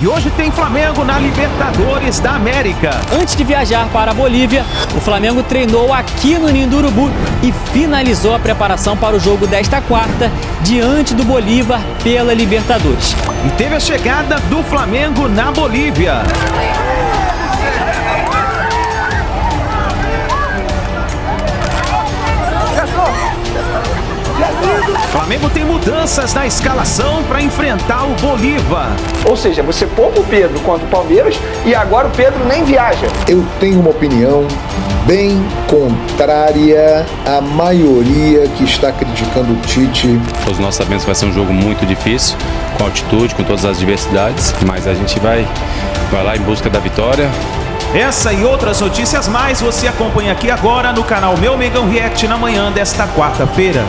E hoje tem Flamengo na Libertadores da América. Antes de viajar para a Bolívia, o Flamengo treinou aqui no Ninho do Urubu e finalizou a preparação para o jogo desta quarta, diante do Bolívar pela Libertadores. E teve a chegada do Flamengo na Bolívia. Flamengo tem mudanças na escalação para enfrentar o Bolívar. Ou seja, você poupa o Pedro contra o Palmeiras e agora o Pedro nem viaja. Eu tenho uma opinião bem contrária à maioria que está criticando o Tite. Todos nós sabemos que vai ser um jogo muito difícil, com altitude, com todas as diversidades, mas a gente vai lá em busca da vitória. Essa e outras notícias mais você acompanha aqui agora no canal Meu Mengão React na manhã desta quarta-feira.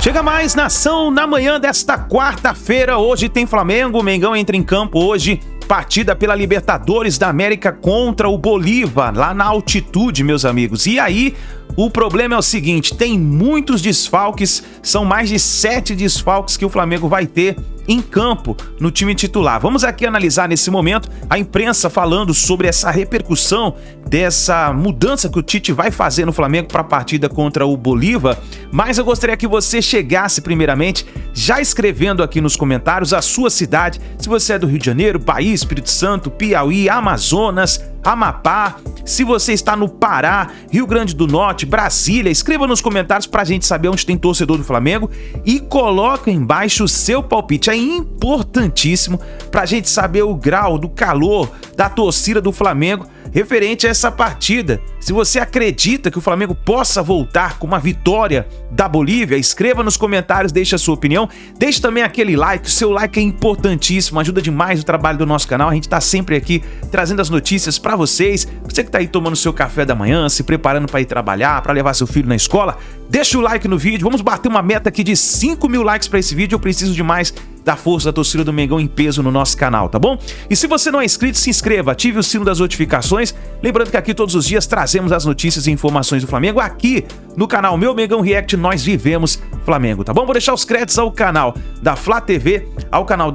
Chega mais nação na manhã desta quarta-feira. Hoje tem Flamengo, o Mengão entra em campo hoje. Partida pela Libertadores da América contra o Bolívar, lá na altitude, meus amigos. E aí, o problema é o seguinte, tem muitos desfalques, são mais de 7 desfalques que o Flamengo vai ter em campo no time titular. Vamos aqui analisar nesse momento a imprensa falando sobre essa repercussão dessa mudança que o Tite vai fazer no Flamengo para a partida contra o Bolívar, mas eu gostaria que você chegasse primeiramente já escrevendo aqui nos comentários a sua cidade, se você é do Rio de Janeiro, Bahia, Espírito Santo, Piauí, Amazonas, Amapá, se você está no Pará, Rio Grande do Norte, Brasília, escreva nos comentários pra gente saber onde tem torcedor do Flamengo e coloca embaixo o seu palpite. É importantíssimo pra gente saber o grau do calor da torcida do Flamengo referente a essa partida. Se você acredita que o Flamengo possa voltar com uma vitória da Bolívia, escreva nos comentários, deixe a sua opinião. Deixe também aquele like, o seu like é importantíssimo, ajuda demais o trabalho do nosso canal. A gente tá sempre aqui trazendo as notícias pra vocês. Você que tá aí tomando seu café da manhã, se preparando pra ir trabalhar, pra levar seu filho na escola, deixa o like no vídeo. Vamos bater uma meta aqui de 5.000 likes pra esse vídeo. Eu preciso demais da força da torcida do Mengão em peso no nosso canal, tá bom? E se você não é inscrito, se inscreva, ative o sino das notificações. Lembrando que aqui todos os dias trazemos as notícias e informações do Flamengo. Aqui no canal Meu Mengão React, nós vivemos Flamengo, tá bom? Vou deixar os créditos ao canal da Flá TV, ao canal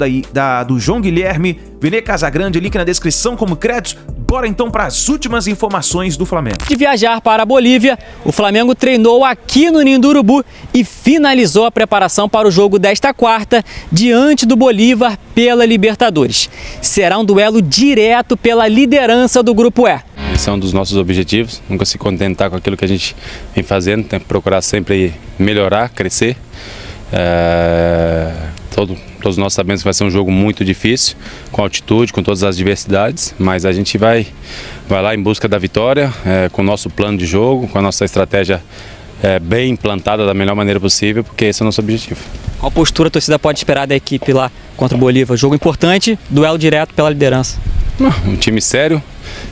do João Guilherme, Vene Casagrande, link na descrição como créditos. Bora então para as últimas informações do Flamengo. De viajar para a Bolívia, o Flamengo treinou aqui no Ninho do Urubu e finalizou a preparação para o jogo desta quarta, diante do Bolívar pela Libertadores. Será um duelo direto pela liderança do Grupo E. Esse é um dos nossos objetivos, nunca se contentar com aquilo que a gente vem fazendo, tem que procurar sempre melhorar, crescer. Todos nós sabemos que vai ser um jogo muito difícil, com altitude, com todas as diversidades, mas a gente vai lá em busca da vitória, com o nosso plano de jogo, com a nossa estratégia bem implantada da melhor maneira possível, porque esse é o nosso objetivo. Qual postura a torcida pode esperar da equipe lá contra o Bolívar? Jogo importante, duelo direto pela liderança. Um time sério,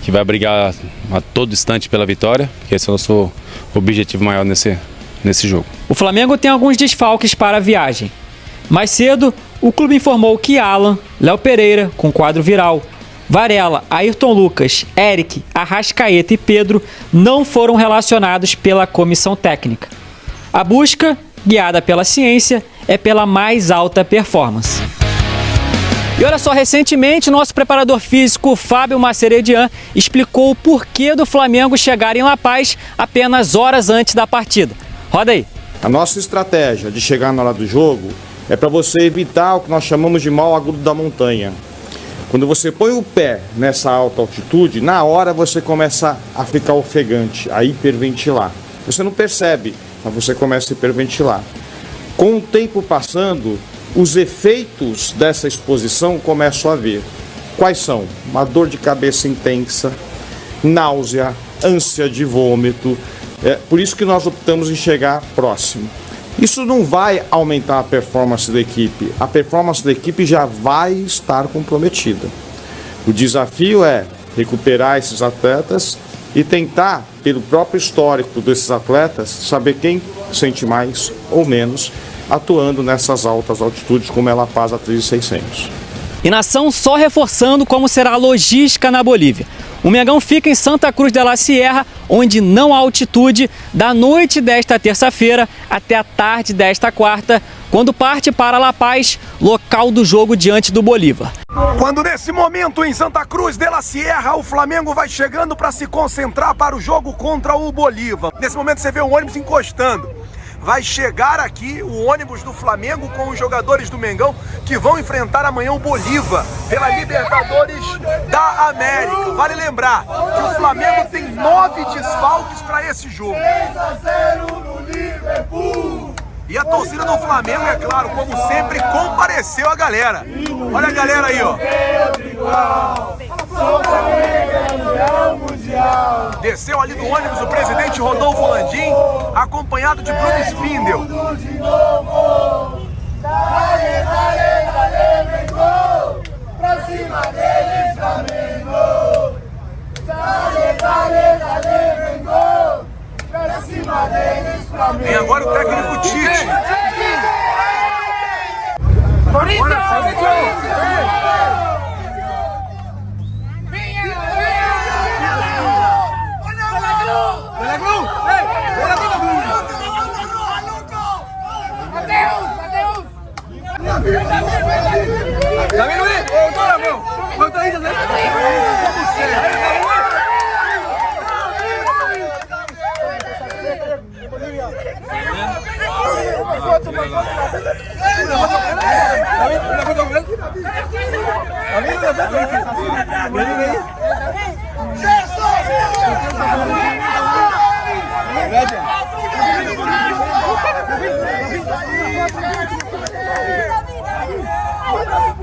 que vai brigar a todo instante pela vitória, porque esse é o nosso objetivo maior nesse jogo. O Flamengo tem alguns desfalques para a viagem. Mais cedo, o clube informou que Alan, Léo Pereira, com quadro viral, Varela, Ayrton Lucas, Eric, Arrascaeta e Pedro não foram relacionados pela comissão técnica. A busca, guiada pela ciência, é pela mais alta performance. E olha só, recentemente, nosso preparador físico, Fábio Maceredian, explicou o porquê do Flamengo chegar em La Paz apenas horas antes da partida. Roda aí. A nossa estratégia de chegar na hora do jogo é para você evitar o que nós chamamos de mal agudo da montanha. Quando você põe o pé nessa alta altitude, na hora você começa a ficar ofegante, a hiperventilar. Você não percebe, mas você começa a hiperventilar. Com o tempo passando, os efeitos dessa exposição começam a vir. Quais são? Uma dor de cabeça intensa, náusea, ânsia de vômito. Por isso que nós optamos em chegar próximo. Isso não vai aumentar a performance da equipe. A performance da equipe já vai estar comprometida. O desafio é recuperar esses atletas e tentar, pelo próprio histórico desses atletas, saber quem sente mais ou menos atuando nessas altas altitudes, como é La Paz a 3.600. E nação só reforçando como será a logística na Bolívia. O Mengão fica em Santa Cruz de la Sierra, onde não há altitude, da noite desta terça-feira até a tarde desta quarta, quando parte para La Paz, local do jogo diante do Bolívar. Quando nesse momento em Santa Cruz de la Sierra o Flamengo vai chegando para se concentrar para o jogo contra o Bolívar. Nesse momento você vê o ônibus encostando. Vai chegar aqui o ônibus do Flamengo com os jogadores do Mengão que vão enfrentar amanhã o Bolívar pela Libertadores da América. Vale lembrar que o Flamengo tem 9 desfalques para esse jogo. 3-0 no Liverpool. E a torcida do Flamengo, é claro, como sempre, compareceu a galera. Olha a galera aí, ó. Desceu ali do ônibus o presidente Rodolfo Landim, acompanhado de Bruno Spindel. Pra cima deles, Flamengo. Pra cima deles, Flamengo. Vem agora o técnico Tite.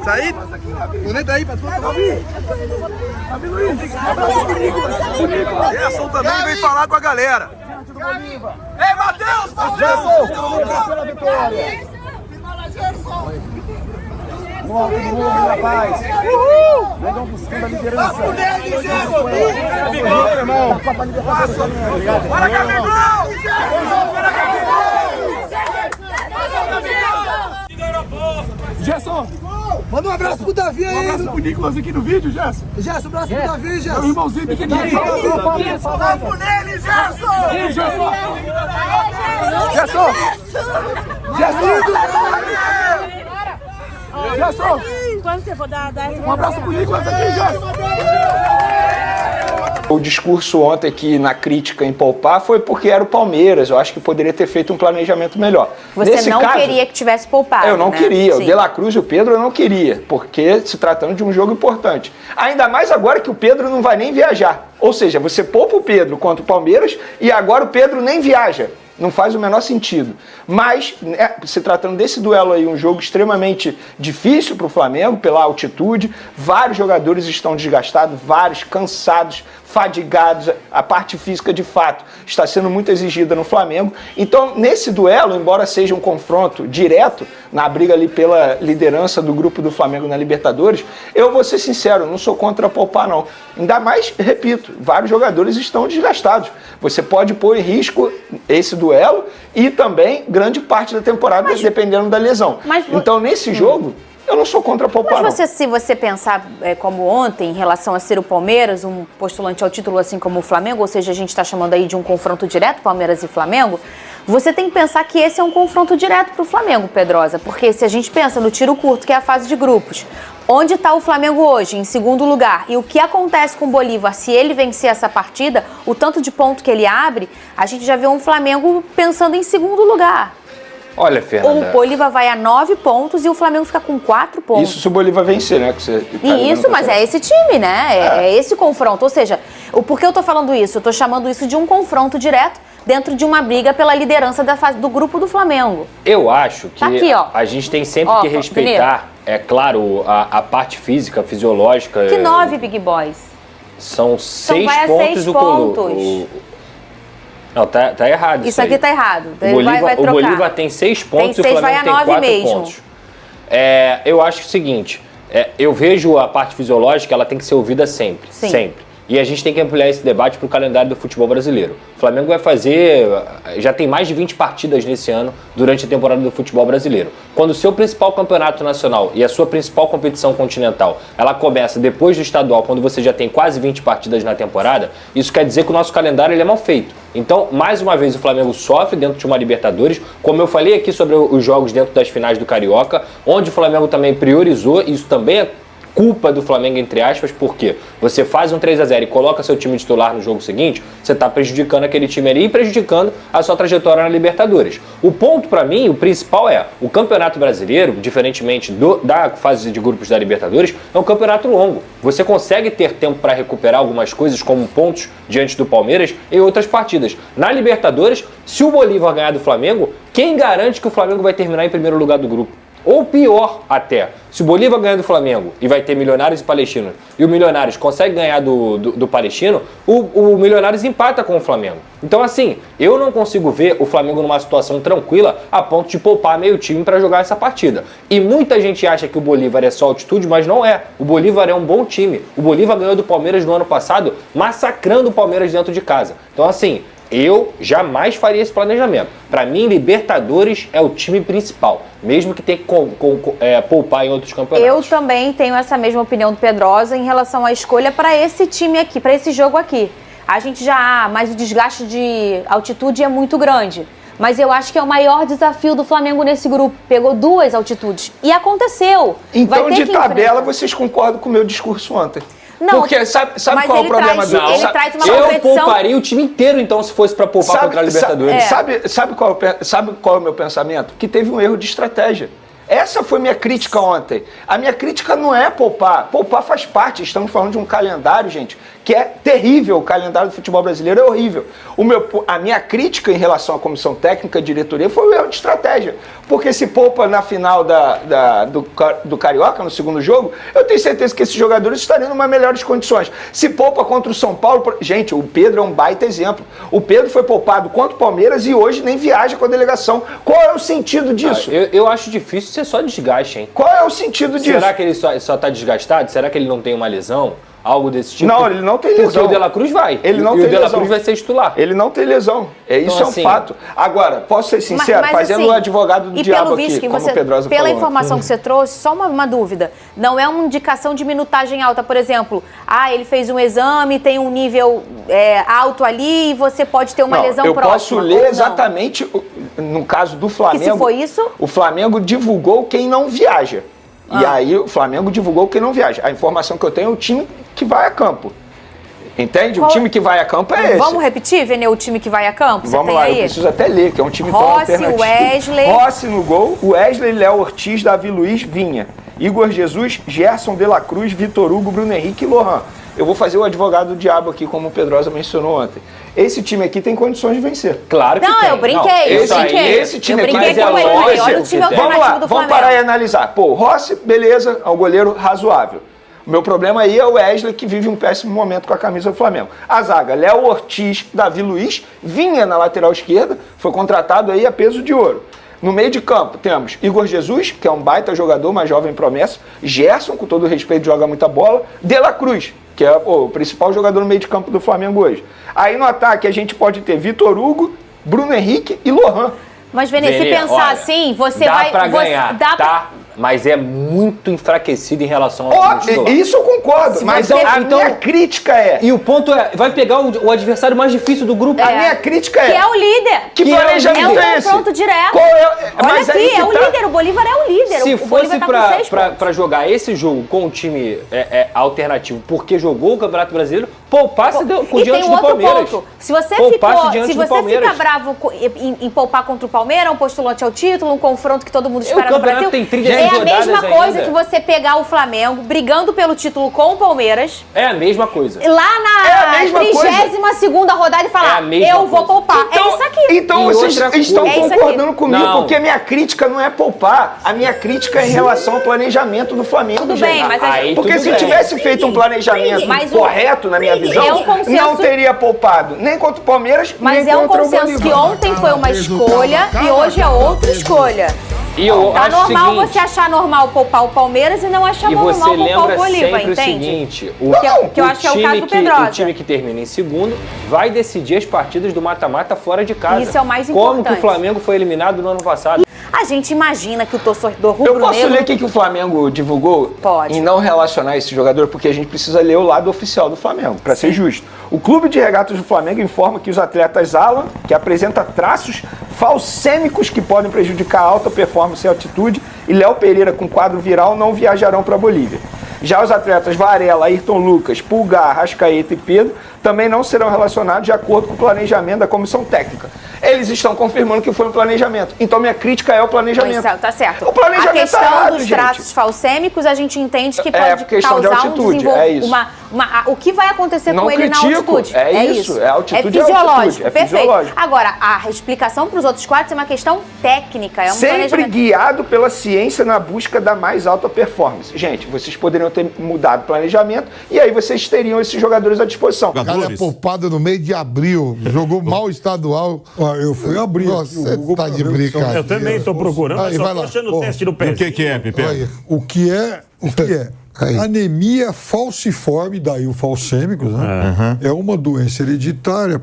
Saí? Bonita aí pra fora. Gerson também vem falar com a galera. Ei, Matheus! Pela vitória! Vamos, rapaz! Vamos buscando a liderança! Bora, Gabigol! Gerson! Manda um abraço pro Davi aí! Um abraço pro Nicolas aqui no vídeo, Gerson! Gerson, um abraço pro Davi, Gerson! Meu irmãozinho pequenininho! Vamos nele, Gerson! Gerson! Gerson! Gerson! Quando você for dar um abraço pro Nicolas aqui, Gerson! O discurso ontem aqui na crítica em poupar foi porque era o Palmeiras. Eu acho que poderia ter feito um planejamento melhor. Você Nesse não caso, queria que tivesse poupado, eu não né? queria. Sim. O De La Cruz e o Pedro eu não queria, porque se tratando de um jogo importante. Ainda mais agora que o Pedro não vai nem viajar. Ou seja, você poupa o Pedro contra o Palmeiras e agora o Pedro nem viaja. Não faz o menor sentido. Mas, se tratando desse duelo aí, um jogo extremamente difícil para o Flamengo, pela altitude, vários jogadores estão desgastados, vários cansados, fadigados, a parte física de fato está sendo muito exigida no Flamengo. Então, nesse duelo, embora seja um confronto direto, na briga ali pela liderança do grupo do Flamengo na Libertadores, eu vou ser sincero, não sou contra poupar não. Ainda mais, repito, vários jogadores estão desgastados. Você pode pôr em risco esse duelo e também grande parte da temporada, dependendo da lesão. Então, nesse jogo, eu não sou contra poupar, não. Se você pensar como ontem, em relação a ser o Palmeiras, um postulante ao título assim como o Flamengo, ou seja, a gente está chamando aí de um confronto direto, Palmeiras e Flamengo, você tem que pensar que esse é um confronto direto para o Flamengo, Pedrosa, porque se a gente pensa no tiro curto, que é a fase de grupos, onde está o Flamengo hoje, em segundo lugar, e o que acontece com o Bolívar, se ele vencer essa partida, o tanto de ponto que ele abre, a gente já vê um Flamengo pensando em segundo lugar. Olha, Fernanda, o Bolívar vai a 9 pontos e o Flamengo fica com 4 pontos. Isso se o Bolívar vencer, né? Que você isso, mas é esse time, né? É esse confronto. Ou seja, por que eu tô falando isso? Eu tô chamando isso de um confronto direto dentro de uma briga pela liderança do grupo do Flamengo. Eu acho que tá aqui, a gente tem sempre que respeitar, é claro, a parte física, fisiológica. Que 9, Big Boys? São 6 pontos 6 do pontos. Não, tá errado isso aqui tá errado. O Bolívar tem 6 pontos e o Flamengo tem 4 pontos. Eu acho o seguinte, eu vejo a parte fisiológica, ela tem que ser ouvida sempre. Sim. Sempre. E a gente tem que ampliar esse debate para o calendário do futebol brasileiro. O Flamengo vai fazer, já tem mais de 20 partidas nesse ano durante a temporada do futebol brasileiro. Quando o seu principal campeonato nacional e a sua principal competição continental, ela começa depois do estadual, quando você já tem quase 20 partidas na temporada, isso quer dizer que o nosso calendário ele é mal feito. Então, mais uma vez, o Flamengo sofre dentro de uma Libertadores, como eu falei aqui sobre os jogos dentro das finais do Carioca, onde o Flamengo também priorizou, isso também é culpa do Flamengo, entre aspas, porque você faz um 3-0 e coloca seu time titular no jogo seguinte, você está prejudicando aquele time ali e prejudicando a sua trajetória na Libertadores. O ponto, para mim, o principal é, o Campeonato Brasileiro, diferentemente da fase de grupos da Libertadores, é um campeonato longo. Você consegue ter tempo para recuperar algumas coisas, como pontos diante do Palmeiras em outras partidas. Na Libertadores, se o Bolívar ganhar do Flamengo, quem garante que o Flamengo vai terminar em primeiro lugar do grupo? Ou pior até, se o Bolívar ganhar do Flamengo e vai ter Milionários e Palestinos, e o Milionários consegue ganhar do Palestino, o Milionários empata com o Flamengo. Então assim, eu não consigo ver o Flamengo numa situação tranquila a ponto de poupar meio time para jogar essa partida. E muita gente acha que o Bolívar é só altitude, mas não é. O Bolívar é um bom time. O Bolívar ganhou do Palmeiras no ano passado, massacrando o Palmeiras dentro de casa. Então assim, eu jamais faria esse planejamento. Para mim, Libertadores é o time principal, mesmo que tenha que poupar em outros campeonatos. Eu também tenho essa mesma opinião do Pedrosa em relação à escolha para esse time aqui, para esse jogo aqui. A gente mas o desgaste de altitude é muito grande. Mas eu acho que é o maior desafio do Flamengo nesse grupo. Pegou 2 altitudes. E aconteceu. Então, de tabela, vocês concordam com o meu discurso ontem? Não, porque sabe qual é o problema do... Ele traz uma eu competição... pouparia o time inteiro, então, se fosse para poupar contra a Libertadores. Sabe qual é o meu pensamento? Que teve um erro de estratégia. Essa foi minha crítica ontem. A minha crítica não é poupar. Poupar faz parte. Estamos falando de um calendário, gente, que é terrível. O calendário do futebol brasileiro é horrível. A minha crítica em relação à comissão técnica e diretoria foi o erro de estratégia. Porque se poupa na final do Carioca, no segundo jogo, eu tenho certeza que esses jogadores estariam em melhores condições. Se poupa contra o São Paulo... Gente, o Pedro é um baita exemplo. O Pedro foi poupado contra o Palmeiras e hoje nem viaja com a delegação. Qual é o sentido disso? Eu acho difícil ser só desgaste, hein? Qual é o sentido disso? Será que ele só tá desgastado? Será que ele não tem uma lesão? Algo desse tipo? Não, ele não tem lesão. Porque o De La Cruz vai. Ele não tem lesão. E o De La Cruz vai ser titular. Ele não tem lesão. Isso então, é um fato. Agora, posso ser sincero, fazendo o advogado do diabo aqui, como o Pedrosa falou. Pela informação que você trouxe, só uma dúvida. Não é uma indicação de minutagem alta, por exemplo, ele fez um exame, tem um nível alto ali e você pode ter uma lesão próxima. Eu posso ler exatamente, no caso do Flamengo... Que se foi isso? O Flamengo divulgou quem não viaja. E aí o Flamengo divulgou quem não viaja. A informação que eu tenho é o time que vai a campo. Entende? O time que vai a campo é esse. Vamos repetir, Vene, o time que vai a campo? Vamos lá, eu preciso até ler, que é um time tão alternativo. Wesley. Rossi no gol, Wesley, Léo Ortiz, Davi Luiz, Vinha. Igor Jesus, Gerson de la Cruz, Vitor Hugo, Bruno Henrique e Lohan. Eu vou fazer o advogado do diabo aqui, como o Pedrosa mencionou ontem. Esse time aqui tem condições de vencer. Claro que tem. Não, eu brinquei. Esse time aqui brinquei com ele. Olha o time alternativo vamos lá, do Flamengo. vamos parar e analisar. Pô, Rossi, beleza, é um goleiro razoável. O meu problema aí é o Wesley, que vive um péssimo momento com a camisa do Flamengo. A zaga, Léo Ortiz, Davi Luiz, Vinha na lateral esquerda, foi contratado aí a peso de ouro. No meio de campo temos Igor Jesus, que é um baita jogador, uma jovem promessa, Gerson, com todo o respeito, joga muita bola, De La Cruz, que é o principal jogador no meio de campo do Flamengo hoje. Aí no ataque a gente pode ter Vitor Hugo, Bruno Henrique e Lohan. Mas, Vene, se pensar assim, você dá vai... Pra ganhar, tá? Mas é muito enfraquecido em relação ao time titular. Isso eu concordo, mas a minha crítica é... E o ponto é, vai pegar o adversário mais difícil do grupo. A minha crítica é... Que é o líder. Que planejamento é esse? É um confronto direto. Olha aqui, é o líder, o Bolívar é o líder. Se fosse tá pra jogar esse jogo com um time alternativo, porque jogou o Campeonato Brasileiro, poupasse com diante do Palmeiras. Ponto. Se você fica bravo em poupar contra o Palmeiras, um postulante ao título, um confronto que todo mundo espera no Brasil, é a mesma coisa que você pegar o Flamengo brigando pelo título com o Palmeiras. É a mesma coisa. Lá na 32ª rodada e falar, eu vou poupar. Então, é isso aqui. Então vocês estão concordando comigo, porque a minha crítica não é poupar, a minha crítica é em relação ao planejamento do Flamengo. Tudo bem, mas porque se tivesse feito um planejamento correto, na minha visão, não teria poupado nem contra o Palmeiras, nem contra o Bolívar. Mas é um consenso que ontem foi uma escolha e hoje é outra escolha. E eu Tá acho normal o seguinte, você achar normal poupar o Palmeiras e não achar e normal você poupar o lembra Bolívar, sempre entende? o seguinte, Que eu acho que é o caso do Pedrosa. O time que termina em segundo vai decidir as partidas do mata-mata fora de casa. Isso é o mais Como importante. que o Flamengo foi eliminado no ano passado? A gente imagina que o torcedor Eu posso rubro-negro... ler o que o Flamengo divulgou? Pode. Em não relacionar esse jogador, porque a gente precisa ler o lado oficial do Flamengo, para ser justo. O Clube de Regatas do Flamengo informa que os atletas Alan, que apresenta traços falsêmicos que podem prejudicar a alta performance e altitude, e Léo Pereira, com quadro viral, não viajarão para a Bolívia. Já os atletas Varela, Ayrton Lucas, Pulgar, Arrascaeta e Pedro também não serão relacionados de acordo com o planejamento da comissão técnica. Eles estão confirmando que foi um planejamento. Então minha crítica é o planejamento. Pois é, tá certo. O planejamento a questão tá errado, dos gente. traços falsêmicos, a gente entende que pode questão de causar altitude, um é isso. o que vai acontecer Não com ele critico, na altitude? é isso, é altitude, é é fisiológico, altitude, é perfeito. fisiológico. Agora, a explicação para os outros quadros é uma questão técnica, é um Sempre planejamento. guiado pela ciência na busca da mais alta performance. Gente, vocês poderiam ter mudado o planejamento e aí vocês teriam esses jogadores à disposição. O cara é poupado no meio de abril, jogou mal estadual. Eu fui abrir. Você tá de brincadeira. Eu também tô procurando, mas só tô achando o teste do pé. O que é, Pepe? O que é? Aí. Anemia falciforme, daí o falcêmicos, né? É uma doença hereditária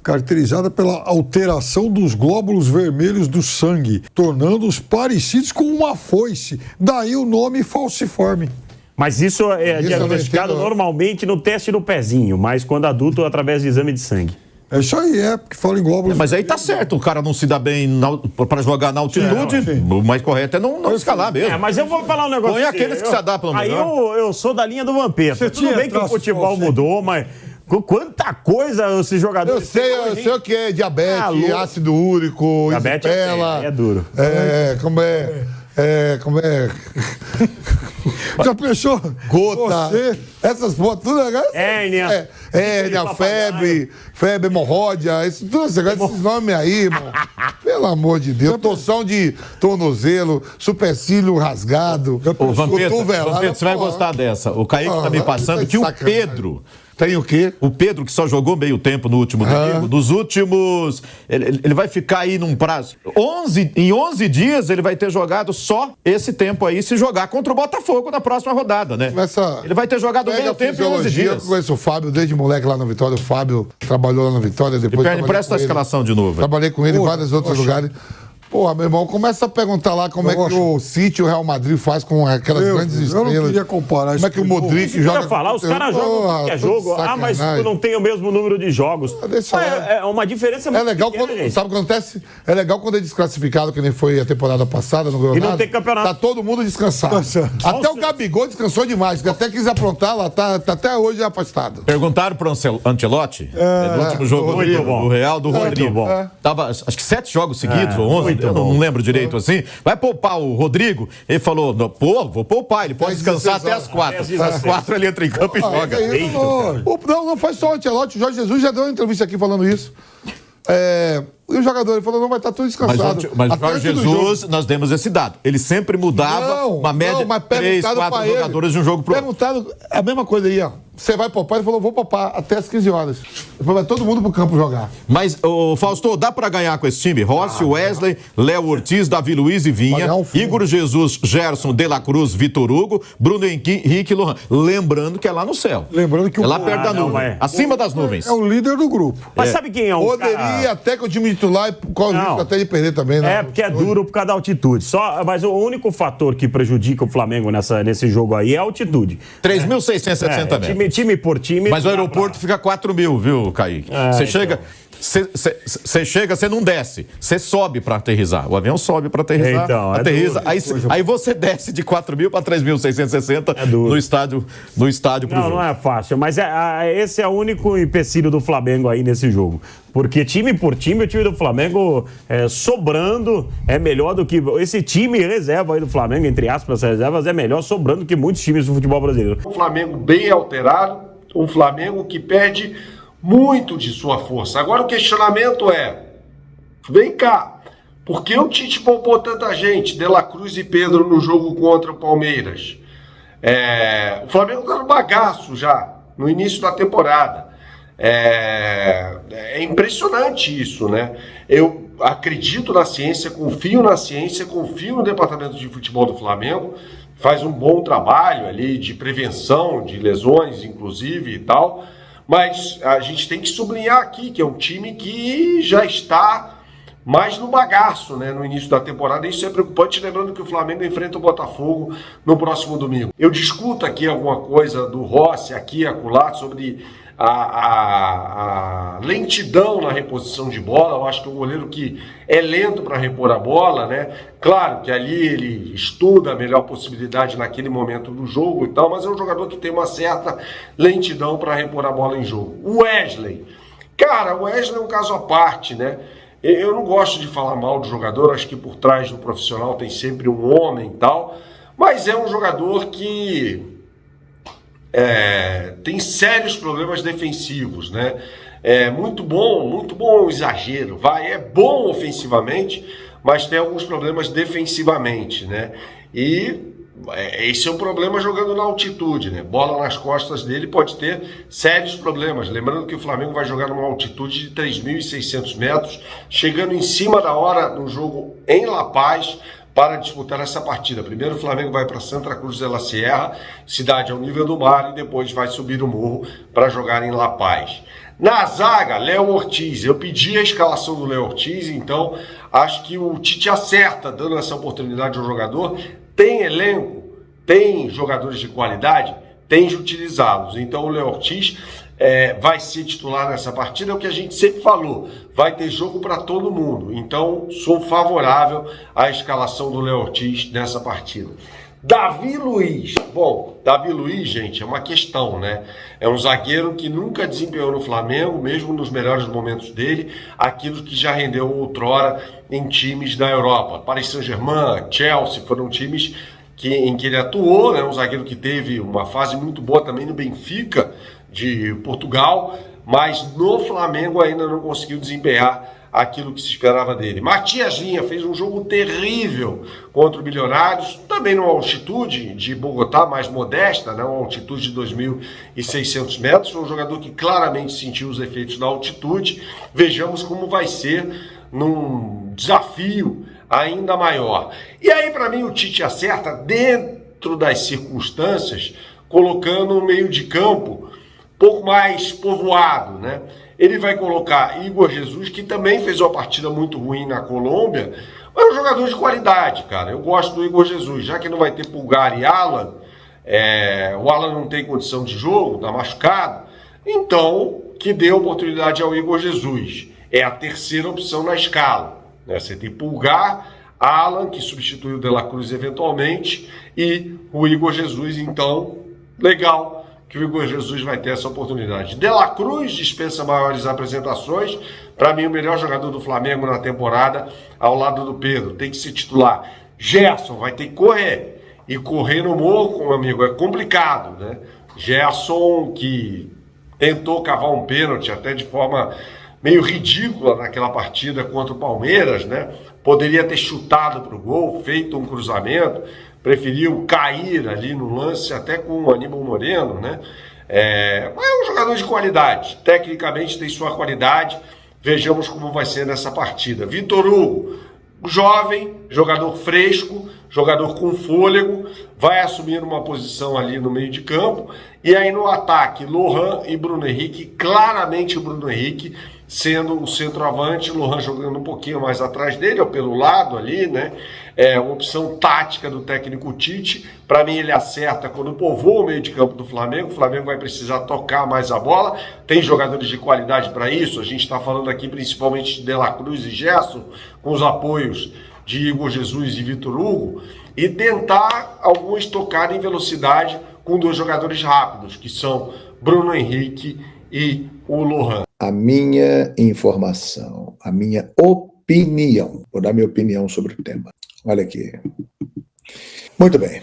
caracterizada pela alteração dos glóbulos vermelhos do sangue, tornando-os parecidos com uma foice. Daí o nome falciforme. Mas isso é Isso eu não diagnosticado entendo. normalmente no teste do pezinho, mas quando adulto, através de exame de sangue. É isso aí, porque fala em glóbulos. Mas aí tá certo, o cara não se dá bem para jogar na altitude, o mais correto é não escalar mesmo. Mas eu vou falar um negócio. Põe aqueles que se adaptam Aí melhor. eu sou da linha do Vampeta. Tudo bem que o futebol mudou, mas quanta coisa esse jogador... Eu sei o que é diabetes, ácido úrico, Diabetes isopela. é duro. Como é? Já pensou? Gota. Essas fotos, tudo negócio. Hérnia. Hérnia, febre hemorródia, esses nomes aí, irmão. Pelo amor de Deus. Torção de tornozelo, supercílio rasgado. Ô, Vampeta, cotovelada, você vai gostar dessa. O Kaique tá me passando que o Pedro... Tem o quê? O Pedro, que só jogou meio tempo no último domingo, dos últimos... Ele vai ficar aí num prazo... Em 11 dias ele vai ter jogado só esse tempo aí, se jogar contra o Botafogo na próxima rodada, né? Ele vai ter jogado meio tempo em 11 dias. Eu conheço o Fábio desde moleque lá na Vitória. O Fábio trabalhou lá na Vitória. Depois Empresta a escalação de novo. Trabalhei com ele em vários outros lugares. Porra, meu irmão, começa a perguntar lá como é que o City e o Real Madrid faz com aquelas grandes estrelas. Eu não queria comparar isso. Como é que o Modric joga... falar, os caras jogam qualquer jogo. Mas tu não tem o mesmo número de jogos. É uma diferença muito legal pequena, quando, gente. sabe o que acontece? É legal quando é desclassificado, que nem foi a temporada passada no Granada. E não tem campeonato. Tá todo mundo descansado. Até o Gabigol descansou demais, que até quis aprontar lá, tá até hoje afastado. Perguntaram pro Ancelotti, no último jogo do Real, do Rodrigo. Tava, acho que 7 jogos seguidos, ou 11, eu não lembro direito assim. Vai poupar o Rodrigo? Ele falou, vou poupar, ele pode descansar até as 4. Às 4 ele entra em campo e joga. Não faz só o Ancelotti, o Jorge Jesus já deu uma entrevista aqui falando isso. E o jogador, ele falou, não, vai estar tudo descansado. Mas o Jorge Jesus, nós demos esse dado. Ele sempre mudava uma média de 3, 4 jogadores de um jogo pro outro. Perguntado, a mesma coisa aí, ó. Você vai poupar? Ele falou, vou poupar até as 15 horas. Depois vai todo mundo pro campo jogar. Mas, Fausto, dá pra ganhar com esse time? Rossi, Wesley, Léo Ortiz, Davi Luiz e Vinha, Igor Jesus, Gerson, De La Cruz, Vitor Hugo, Bruno Henrique e Lohan. Lembrando que é lá no céu. Lembrando que é lá perto da nuvem. Acima das nuvens. É o líder do grupo. Mas sabe quem é o Poderia até que o time titular corre o risco até de perder também, né? É, porque é duro por causa da altitude. Mas o único fator que prejudica o Flamengo nesse jogo aí é a altitude. 3.660 metros. Time por time. Mas o aeroporto fica 4 mil, viu, Kaique? Você chega... Você chega, você não desce, você sobe para aterrissar. O avião sobe para aterrissar, aterrissa. Aí você desce de 4.000 para 3.660 no estádio pro jogo. Não é fácil, mas esse é o único empecilho do Flamengo aí nesse jogo. Porque time por time, o time do Flamengo sobrando é melhor do que... Esse time reserva aí do Flamengo, entre aspas, reservas, é melhor sobrando que muitos times do futebol brasileiro. Um Flamengo bem alterado, um Flamengo que perde muito de sua força. Agora o questionamento é, vem cá, por que o Tite poupou tanta gente, De La Cruz e Pedro, no jogo contra o Palmeiras? O Flamengo tá no bagaço já, no início da temporada. É impressionante isso, né? Eu acredito na ciência, confio no departamento de futebol do Flamengo, faz um bom trabalho ali de prevenção de lesões, inclusive e tal, mas a gente tem que sublinhar aqui que é um time que já está mais no bagaço, né, no início da temporada. Isso é preocupante, lembrando que o Flamengo enfrenta o Botafogo no próximo domingo. Eu discuto aqui alguma coisa do Rossi, aqui e acolá, sobre a lentidão na reposição de bola. Eu acho que é um goleiro que é lento para repor a bola, né? Claro que ali ele estuda a melhor possibilidade naquele momento do jogo e tal, mas é um jogador que tem uma certa lentidão para repor a bola em jogo. O Wesley, cara, o Wesley é um caso à parte, né? Eu não gosto de falar mal do jogador, acho que por trás do profissional tem sempre um homem e tal, mas é um jogador que tem sérios problemas defensivos, né? É muito bom o exagero, é bom ofensivamente, mas tem alguns problemas defensivamente, né? E esse é um problema jogando na altitude, né? Bola nas costas dele pode ter sérios problemas. Lembrando que o Flamengo vai jogar numa altitude de 3.600 metros, chegando em cima da hora no jogo em La Paz, para disputar essa partida. Primeiro o Flamengo vai para Santa Cruz de la Sierra, cidade ao nível do mar, e depois vai subir o morro para jogar em La Paz. Na zaga, Léo Ortiz. Eu pedi a escalação do Léo Ortiz, então acho que o Tite acerta dando essa oportunidade ao jogador. Tem elenco, tem jogadores de qualidade, tem de utilizá-los. Então o Léo Ortiz vai ser titular nessa partida, é o que a gente sempre falou, vai ter jogo para todo mundo, então sou favorável à escalação do Léo Ortiz nessa partida. Davi Luiz, Davi Luiz, gente, é uma questão, né? É um zagueiro que nunca desempenhou no Flamengo, mesmo nos melhores momentos dele, aquilo que já rendeu outrora em times da Europa. Paris Saint-Germain, Chelsea, foram times em que ele atuou, né? Um zagueiro que teve uma fase muito boa também no Benfica, de Portugal, mas no Flamengo ainda não conseguiu desempenhar aquilo que se esperava dele. Matias Vinha fez um jogo terrível contra o Milionários, também numa altitude de Bogotá mais modesta, né? Uma altitude de 2.600 metros, um jogador que claramente sentiu os efeitos da altitude. Vejamos como vai ser num desafio ainda maior. E aí, para mim, o Tite acerta dentro das circunstâncias, colocando um meio de campo pouco mais povoado, né? Ele vai colocar Igor Jesus, que também fez uma partida muito ruim na Colômbia, mas é um jogador de qualidade, cara. Eu gosto do Igor Jesus, já que não vai ter Pulgar e Alan, o Alan não tem condição de jogo, tá machucado, então que dê oportunidade ao Igor Jesus. É a terceira opção na escala, né? Você tem Pulgar, Alan, que substitui o De La Cruz eventualmente, e o Igor Jesus, então, legal que o Igor Jesus vai ter essa oportunidade. De La Cruz dispensa maiores apresentações. Para mim, o melhor jogador do Flamengo na temporada, ao lado do Pedro, tem que ser titular. Gerson vai ter que correr. E correr no morro, meu amigo, é complicado, né? Gerson, que tentou cavar um pênalti até de forma meio ridícula naquela partida contra o Palmeiras, né? Poderia ter chutado para o gol, feito um cruzamento, preferiu cair ali no lance, até com o Aníbal Moreno, né? Mas é um jogador de qualidade, tecnicamente tem sua qualidade. Vejamos como vai ser nessa partida. Vitor Hugo, jovem, jogador fresco, jogador com fôlego, vai assumir uma posição ali no meio de campo. E aí no ataque, Lohan e Bruno Henrique, claramente o Bruno Henrique sendo o centroavante, Lohan jogando um pouquinho mais atrás dele, ou pelo lado ali, né? É uma opção tática do técnico Tite. Para mim ele acerta quando povoa o meio de campo do Flamengo. O Flamengo vai precisar tocar mais a bola, tem jogadores de qualidade para isso. A gente está falando aqui principalmente de De La Cruz e Gerson, com os apoios de Igor Jesus e Vitor Hugo, e tentar alguns tocar em velocidade com dois jogadores rápidos, que são Bruno Henrique e o Lohan. A minha informação, a minha opinião, vou dar minha opinião sobre o tema. Olha aqui. Muito bem.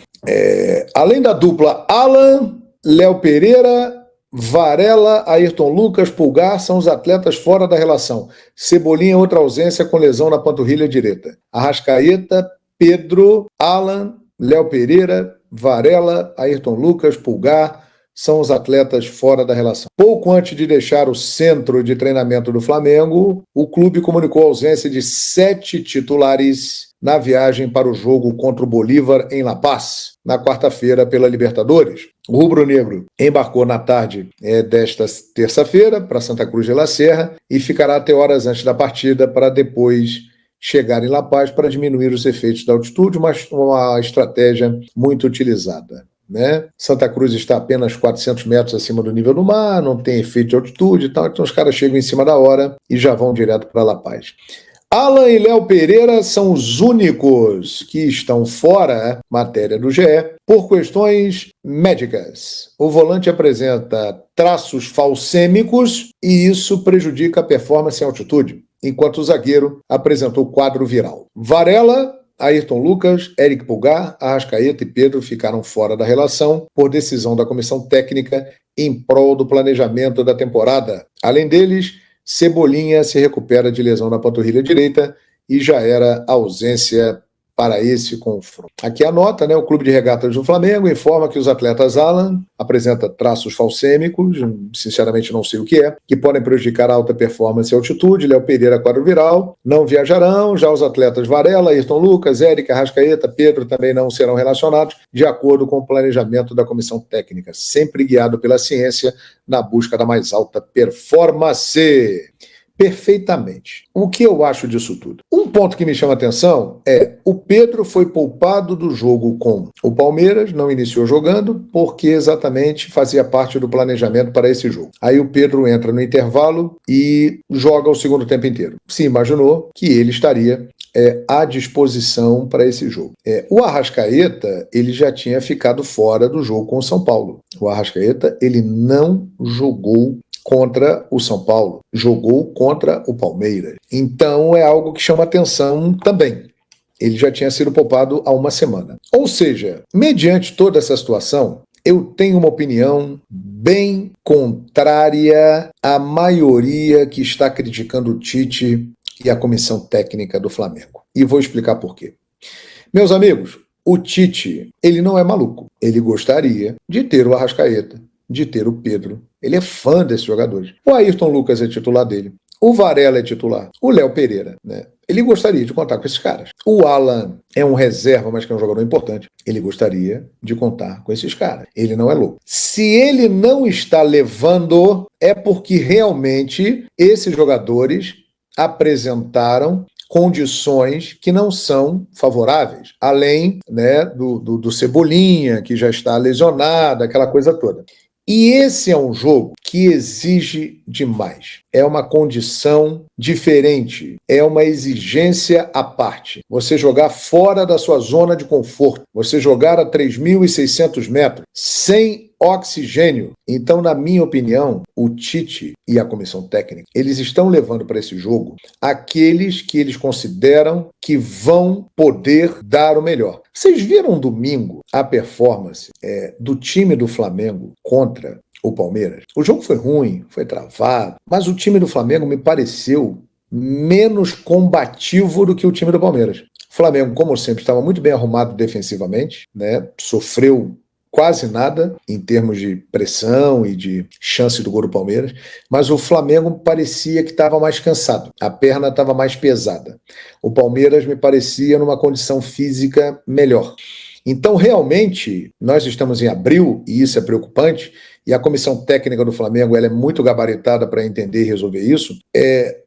Além da dupla Alan, Léo Pereira, Varela, Ayrton Lucas, Pulgar são os atletas fora da relação. Cebolinha, outra ausência com lesão na panturrilha direita. Arrascaeta, Pedro, Alan, Léo Pereira, Varela, Ayrton Lucas, Pulgar são os atletas fora da relação. Pouco antes de deixar o centro de treinamento do Flamengo, o clube comunicou a ausência de 7 titulares na viagem para o jogo contra o Bolívar em La Paz, na quarta-feira pela Libertadores. O rubro-negro embarcou na tarde desta terça-feira para Santa Cruz de la Sierra e ficará até horas antes da partida para depois chegar em La Paz para diminuir os efeitos da altitude, uma estratégia muito utilizada, né? Santa Cruz está apenas 400 metros acima do nível do mar, não tem efeito de altitude e tal, então os caras chegam em cima da hora e já vão direto para La Paz. Alan e Léo Pereira são os únicos que estão fora, matéria do GE, por questões médicas. O volante apresenta traços falcêmicos e isso prejudica a performance em altitude, enquanto o zagueiro apresentou quadro viral. Varela, Ayrton Lucas, Eric Pulgar, Arrascaeta e Pedro ficaram fora da relação por decisão da comissão técnica em prol do planejamento da temporada. Além deles, Cebolinha se recupera de lesão na panturrilha direita e já era ausência para esse confronto. Aqui a nota, né? O Clube de Regatas do Flamengo informa que os atletas Alan apresenta traços falcêmicos, sinceramente não sei o que podem prejudicar a alta performance e altitude. Léo Pereira, quadro viral, não viajarão. Já os atletas Varela, Ayrton Lucas, Érica, Arrascaeta, Pedro também não serão relacionados, de acordo com o planejamento da comissão técnica, sempre guiado pela ciência na busca da mais alta performance. Perfeitamente. O que eu acho disso tudo? Um ponto que me chama a atenção é o Pedro foi poupado do jogo com o Palmeiras, não iniciou jogando, porque exatamente fazia parte do planejamento para esse jogo. Aí o Pedro entra no intervalo e joga o segundo tempo inteiro. Se imaginou que ele estaria à disposição para esse jogo. O Arrascaeta, ele já tinha ficado fora do jogo com o São Paulo. O Arrascaeta, ele não jogou contra o São Paulo, jogou contra o Palmeiras. Então é algo que chama atenção também. Ele já tinha sido poupado há uma semana. Ou seja, mediante toda essa situação, eu tenho uma opinião bem contrária à maioria que está criticando o Tite e a comissão técnica do Flamengo. E vou explicar por quê. Meus amigos, o Tite, ele não é maluco. Ele gostaria de ter o Arrascaeta, de ter o Pedro. Ele é fã desses jogadores. O Ayrton Lucas é titular dele. O Varela é titular. O Léo Pereira, né? Ele gostaria de contar com esses caras. O Alan é um reserva, mas que é um jogador importante. Ele gostaria de contar com esses caras. Ele não é louco. Se ele não está levando, é porque realmente esses jogadores apresentaram condições que não são favoráveis. Além, né, do Cebolinha, que já está lesionado, aquela coisa toda. E esse é um jogo que exige demais. É uma condição diferente, é uma exigência à parte. Você jogar fora da sua zona de conforto, você jogar a 3.600 metros, sem oxigênio. Então, na minha opinião, o Tite e a comissão técnica, eles estão levando para esse jogo aqueles que eles consideram que vão poder dar o melhor. Vocês viram domingo a performance do time do Flamengo contra o Palmeiras? O jogo foi ruim, foi travado, mas o time do Flamengo me pareceu menos combativo do que o time do Palmeiras. O Flamengo, como sempre, estava muito bem arrumado defensivamente, né? Sofreu quase nada em termos de pressão e de chance do gol do Palmeiras, mas o Flamengo parecia que estava mais cansado, a perna estava mais pesada. O Palmeiras me parecia numa condição física melhor. Então, realmente, nós estamos em abril, e isso é preocupante, e a comissão técnica do Flamengo ela é muito gabaritada para entender e resolver isso.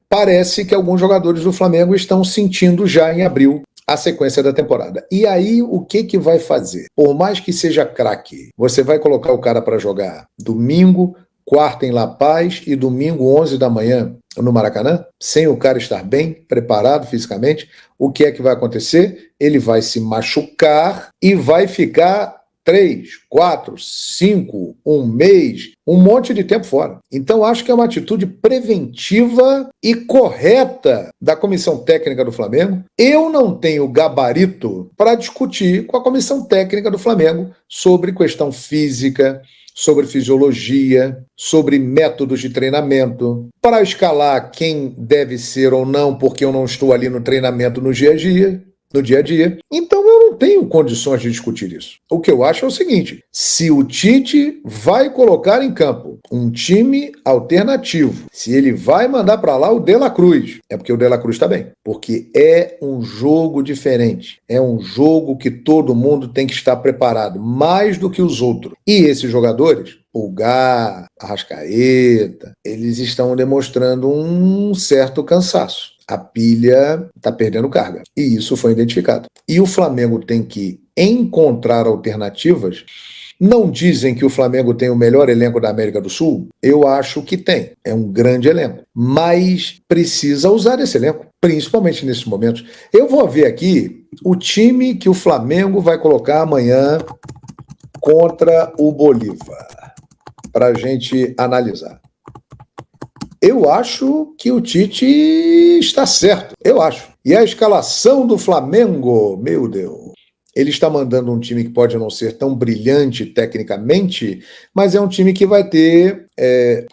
Parece que alguns jogadores do Flamengo estão sentindo já em abril a sequência da temporada. E aí, o que vai fazer? Por mais que seja craque, você vai colocar o cara para jogar domingo, quarta em La Paz e domingo 11 da manhã no Maracanã, sem o cara estar bem preparado fisicamente, o que é que vai acontecer? Ele vai se machucar e vai ficar 3, 4, 5, um mês, um monte de tempo fora. Então, acho que é uma atitude preventiva e correta da comissão técnica do Flamengo. Eu não tenho gabarito para discutir com a comissão técnica do Flamengo sobre questão física, sobre fisiologia, sobre métodos de treinamento, para escalar quem deve ser ou não, porque eu não estou ali no treinamento no dia a dia. no dia a dia. Então eu não tenho condições de discutir isso. O que eu acho é o seguinte: se o Tite vai colocar em campo um time alternativo, se ele vai mandar para lá o De La Cruz, é porque o De La Cruz está bem. Porque é um jogo diferente. É um jogo que todo mundo tem que estar preparado, mais do que os outros. E esses jogadores, Pulgar, Arrascaeta, eles estão demonstrando um certo cansaço. A pilha está perdendo carga. E isso foi identificado. E o Flamengo tem que encontrar alternativas. Não dizem que o Flamengo tem o melhor elenco da América do Sul? Eu acho que tem. É um grande elenco. Mas precisa usar esse elenco, principalmente nesses momentos. Eu vou ver aqui o time que o Flamengo vai colocar amanhã contra o Bolívar, para a gente analisar. Eu acho que o Tite está certo. Eu acho. E a escalação do Flamengo, meu Deus. Ele está mandando um time que pode não ser tão brilhante tecnicamente, mas é um time que vai ter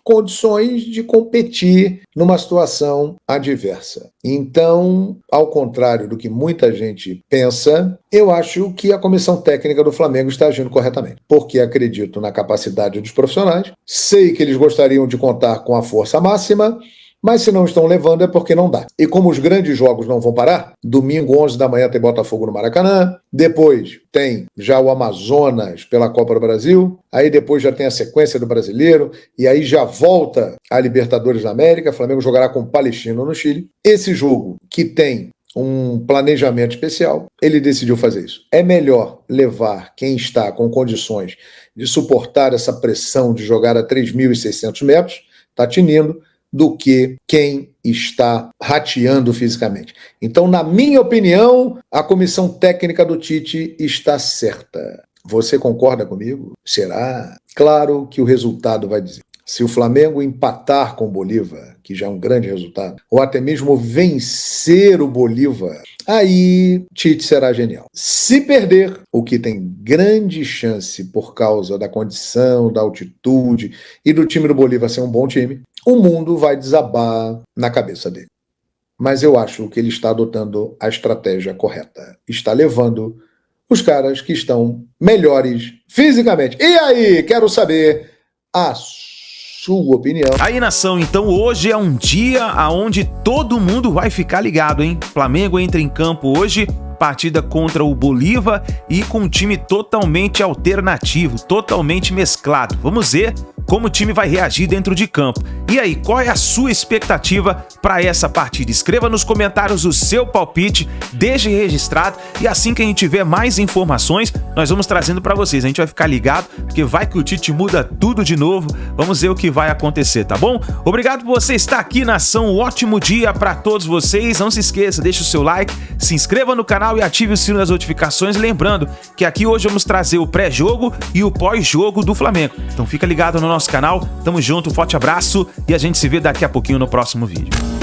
condições de competir numa situação adversa. Então, ao contrário do que muita gente pensa, eu acho que a comissão técnica do Flamengo está agindo corretamente, porque acredito na capacidade dos profissionais, sei que eles gostariam de contar com a força máxima, mas se não estão levando é porque não dá. E como os grandes jogos não vão parar, domingo 11 da manhã tem Botafogo no Maracanã, depois tem já o Amazonas pela Copa do Brasil, aí depois já tem a sequência do Brasileiro, e aí já volta a Libertadores da América, o Flamengo jogará com o Palestino no Chile. Esse jogo que tem um planejamento especial, ele decidiu fazer isso. É melhor levar quem está com condições de suportar essa pressão de jogar a 3.600 metros, tá tinindo, do que quem está rateando fisicamente. Então, na minha opinião, a comissão técnica do Tite está certa. Você concorda comigo? Será? Claro que o resultado vai dizer. Se o Flamengo empatar com o Bolívar, que já é um grande resultado, ou até mesmo vencer o Bolívar, aí Tite será genial. Se perder, o que tem grande chance por causa da condição, da altitude e do time do Bolívar ser um bom time, o mundo vai desabar na cabeça dele. Mas eu acho que ele está adotando a estratégia correta. Está levando os caras que estão melhores fisicamente. E aí, quero saber a sua opinião. Aí, nação, então hoje é um dia onde todo mundo vai ficar ligado, hein? Flamengo entra em campo hoje, partida contra o Bolívar e com um time totalmente alternativo, totalmente mesclado. Vamos ver como o time vai reagir dentro de campo. E aí, qual é a sua expectativa para essa partida? Escreva nos comentários o seu palpite, deixe registrado e assim que a gente tiver mais informações, nós vamos trazendo para vocês. A gente vai ficar ligado, porque vai que o Tite muda tudo de novo. Vamos ver o que vai acontecer, tá bom? Obrigado por você estar aqui, nação. Um ótimo dia para todos vocês. Não se esqueça, deixe o seu like, se inscreva no canal e ative o sino das notificações. Lembrando que aqui hoje vamos trazer o pré-jogo e o pós-jogo do Flamengo. Então fica ligado no nosso canal. Tamo junto, um forte abraço e a gente se vê daqui a pouquinho no próximo vídeo.